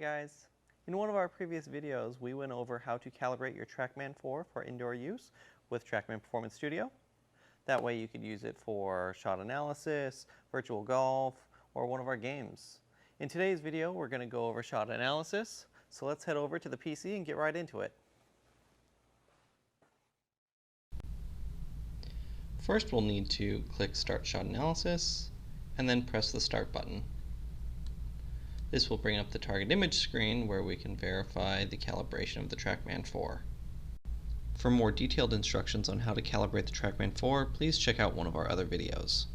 guys! In one of our previous videos, we went over how to calibrate your TrackMan 4 for indoor use with TrackMan Performance Studio. That way you could use it for shot analysis, virtual golf, or one of our games. In today's video, we're going to go over shot analysis, so let's head over to the PC and get right into it. First, we'll need to click Start Shot Analysis, and then press the Start button. This will bring up the target image screen where we can verify the calibration of the TrackMan 4. For more detailed instructions on how to calibrate the TrackMan 4, please check out one of our other videos.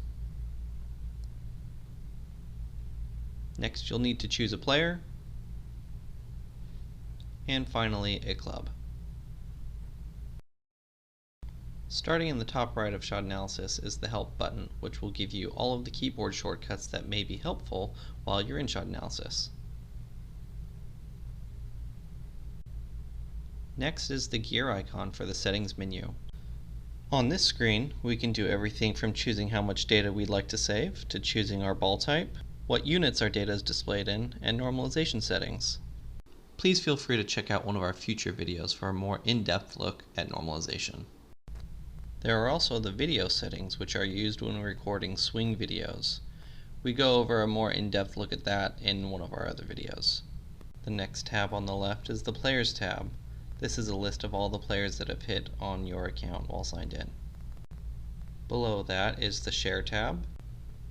Next, you'll need to choose a player, and finally a club. Starting in the top right of Shot Analysis is the Help button, which will give you all of the keyboard shortcuts that may be helpful while you're in Shot Analysis. Next is the gear icon for the settings menu. On this screen, we can do everything from choosing how much data we'd like to save, to choosing our ball type, what units our data is displayed in, and normalization settings. Please feel free to check out one of our future videos for a more in-depth look at normalization. There are also the video settings, which are used when recording swing videos. We go over a more in-depth look at that in one of our other videos. The next tab on the left is the Players tab. This is a list of all the players that have hit on your account while signed in. Below that is the Share tab.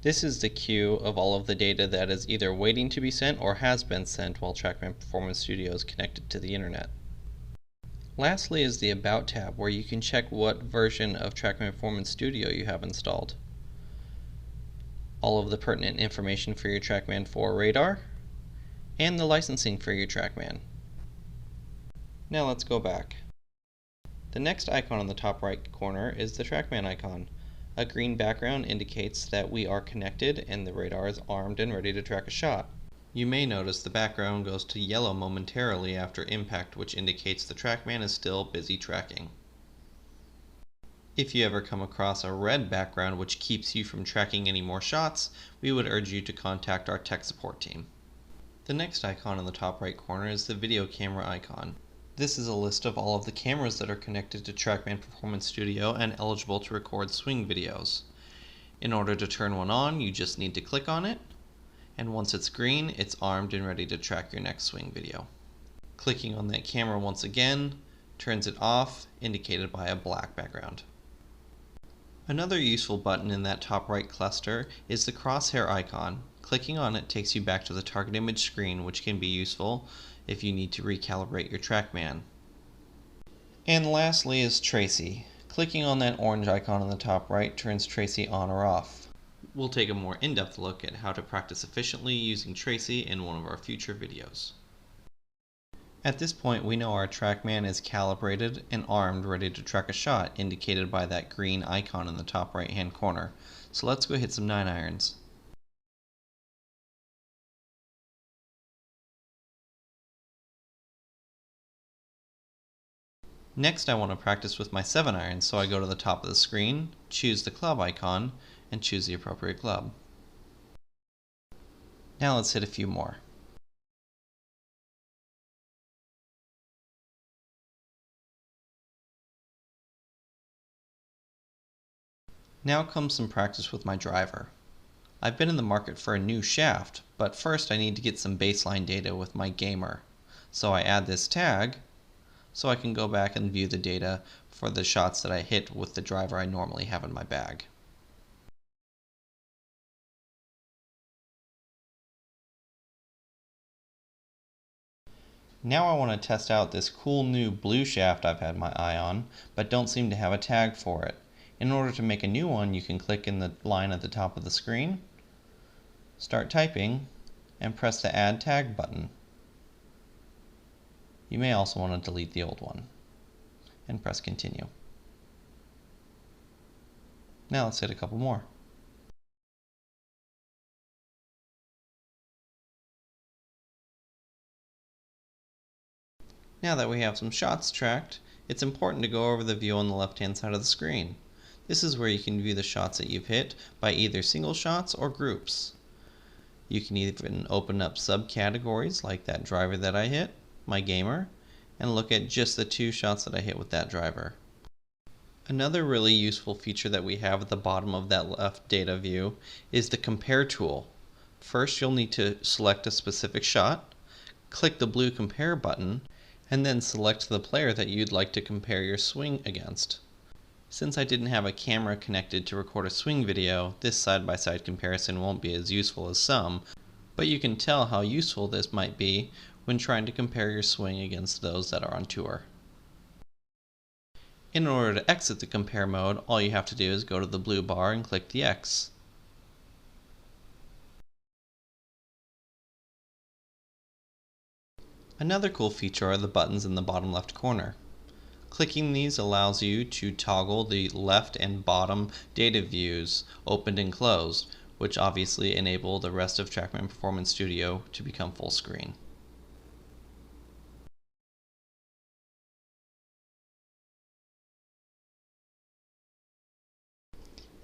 This is the queue of all of the data that is either waiting to be sent or has been sent while TrackMan Performance Studio is connected to the internet. Lastly is the About tab, where you can check what version of TrackMan Performance Studio you have installed, all of the pertinent information for your TrackMan 4 radar, and the licensing for your TrackMan. Now let's go back. The next icon in the top right corner is the TrackMan icon. A green background indicates that we are connected and the radar is armed and ready to track a shot. You may notice the background goes to yellow momentarily after impact, which indicates the TrackMan is still busy tracking. If you ever come across a red background which keeps you from tracking any more shots, we would urge you to contact our tech support team. The next icon in the top right corner is the video camera icon. This is a list of all of the cameras that are connected to TrackMan Performance Studio and eligible to record swing videos. In order to turn one on, you just need to click on it, and once it's green, it's armed and ready to track your next swing video. Clicking on that camera once again turns it off, indicated by a black background. Another useful button in that top right cluster is the crosshair icon. Clicking on it takes you back to the target image screen, which can be useful if you need to recalibrate your TrackMan. And lastly is Tracy. Clicking on that orange icon on the top right turns Tracy on or off. We'll take a more in-depth look at how to practice efficiently using Tracy in one of our future videos. At this point, we know our TrackMan is calibrated and armed, ready to track a shot, indicated by that green icon in the top right-hand corner. So let's go hit some 9-irons. Next, I want to practice with my 7-iron, so I go to the top of the screen, choose the club icon, and choose the appropriate club. Now let's hit a few more. Now comes some practice with my driver. I've been in the market for a new shaft, but first I need to get some baseline data with my gamer. So I add this tag so I can go back and view the data for the shots that I hit with the driver I normally have in my bag. Now I want to test out this cool new blue shaft I've had my eye on, but don't seem to have a tag for it. In order to make a new one, you can click in the line at the top of the screen, start typing, and press the Add Tag button. You may also want to delete the old one, and press Continue. Now let's hit a couple more. Now that we have some shots tracked, it's important to go over the view on the left-hand side of the screen. This is where you can view the shots that you've hit by either single shots or groups. You can even open up subcategories like that driver that I hit, my gamer, and look at just the 2 shots that I hit with that driver. Another really useful feature that we have at the bottom of that left data view is the compare tool. First, you'll need to select a specific shot, click the blue compare button, and then select the player that you'd like to compare your swing against. Since I didn't have a camera connected to record a swing video, this side-by-side comparison won't be as useful as some, but you can tell how useful this might be when trying to compare your swing against those that are on tour. In order to exit the compare mode, all you have to do is go to the blue bar and click the X. Another cool feature are the buttons in the bottom left corner. Clicking these allows you to toggle the left and bottom data views opened and closed, which obviously enable the rest of TrackMan Performance Studio to become full screen.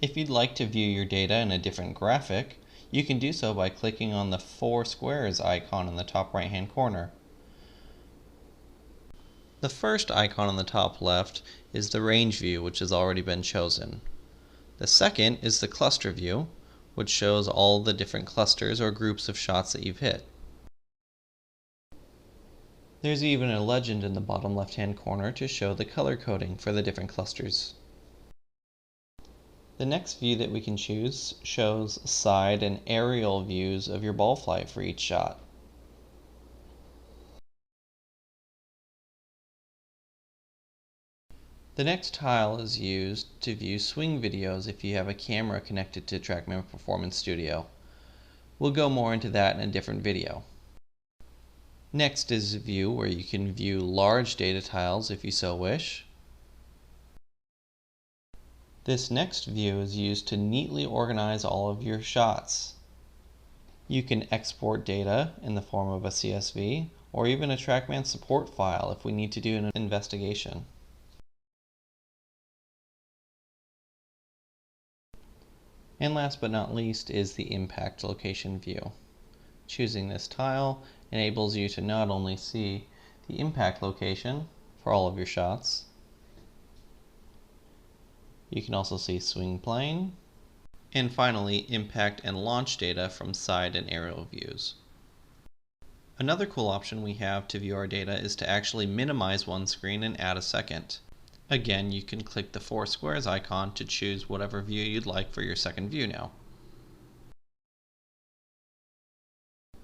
If you'd like to view your data in a different graphic, you can do so by clicking on the 4 squares icon in the top right hand corner. The first icon on the top left is the range view, which has already been chosen. The second is the cluster view, which shows all the different clusters or groups of shots that you've hit. There's even a legend in the bottom left hand corner to show the color coding for the different clusters. The next view that we can choose shows side and aerial views of your ball flight for each shot. The next tile is used to view swing videos if you have a camera connected to TrackMan Performance Studio. We'll go more into that in a different video. Next is a view where you can view large data tiles if you so wish. This next view is used to neatly organize all of your shots. You can export data in the form of a CSV or even a TrackMan support file if we need to do an investigation. And last but not least is the impact location view. Choosing this tile enables you to not only see the impact location for all of your shots, you can also see swing plane, and finally impact and launch data from side and aerial views. Another cool option we have to view our data is to actually minimize one screen and add a second. Again, you can click the 4 squares icon to choose whatever view you'd like for your second view now.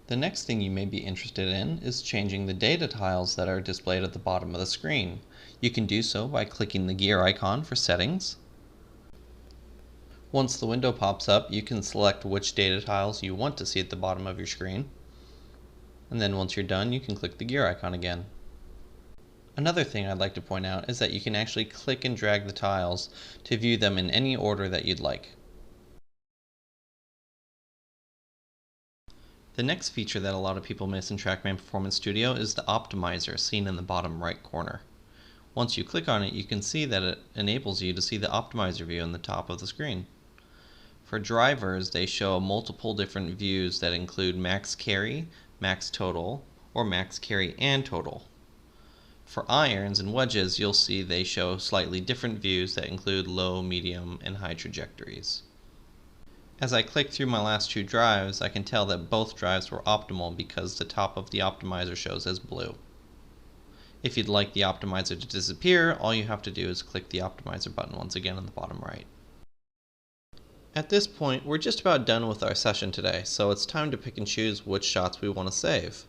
The next thing you may be interested in is changing the data tiles that are displayed at the bottom of the screen. You can do so by clicking the gear icon for settings. Once the window pops up, you can select which data tiles you want to see at the bottom of your screen. And then once you're done, you can click the gear icon again. Another thing I'd like to point out is that you can actually click and drag the tiles to view them in any order that you'd like. The next feature that a lot of people miss in TrackMan Performance Studio is the optimizer seen in the bottom right corner. Once you click on it, you can see that it enables you to see the optimizer view in the top of the screen. For drivers, they show multiple different views that include max carry, max total, or max carry and total. For irons and wedges, you'll see they show slightly different views that include low, medium, and high trajectories. As I click through my last 2 drives, I can tell that both drives were optimal because the top of the optimizer shows as blue. If you'd like the optimizer to disappear, all you have to do is click the optimizer button once again on the bottom right. At this point, we're just about done with our session today, so it's time to pick and choose which shots we want to save.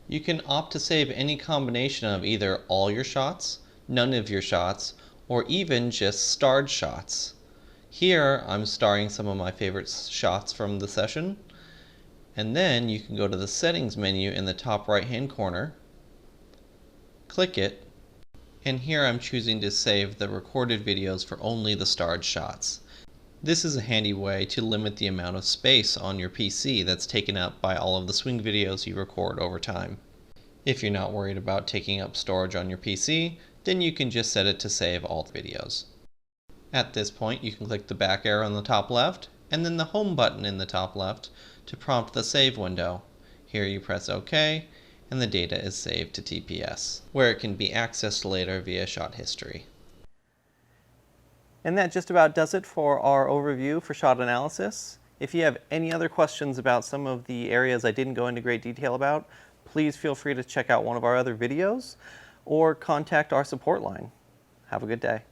You can opt to save any combination of either all your shots, none of your shots, or even just starred shots. Here, I'm starring some of my favorite shots from the session, and then you can go to the settings menu in the top right hand corner, click it, and here I'm choosing to save the recorded videos for only the starred shots. This is a handy way to limit the amount of space on your PC that's taken up by all of the swing videos you record over time. If you're not worried about taking up storage on your PC, then you can just set it to save all the videos. At this point, you can click the back arrow in the top left, and then the home button in the top left to prompt the save window. Here you press OK, and the data is saved to TPS, where it can be accessed later via shot history. And that just about does it for our overview for shot analysis. If you have any other questions about some of the areas I didn't go into great detail about, please feel free to check out one of our other videos or contact our support line. Have a good day.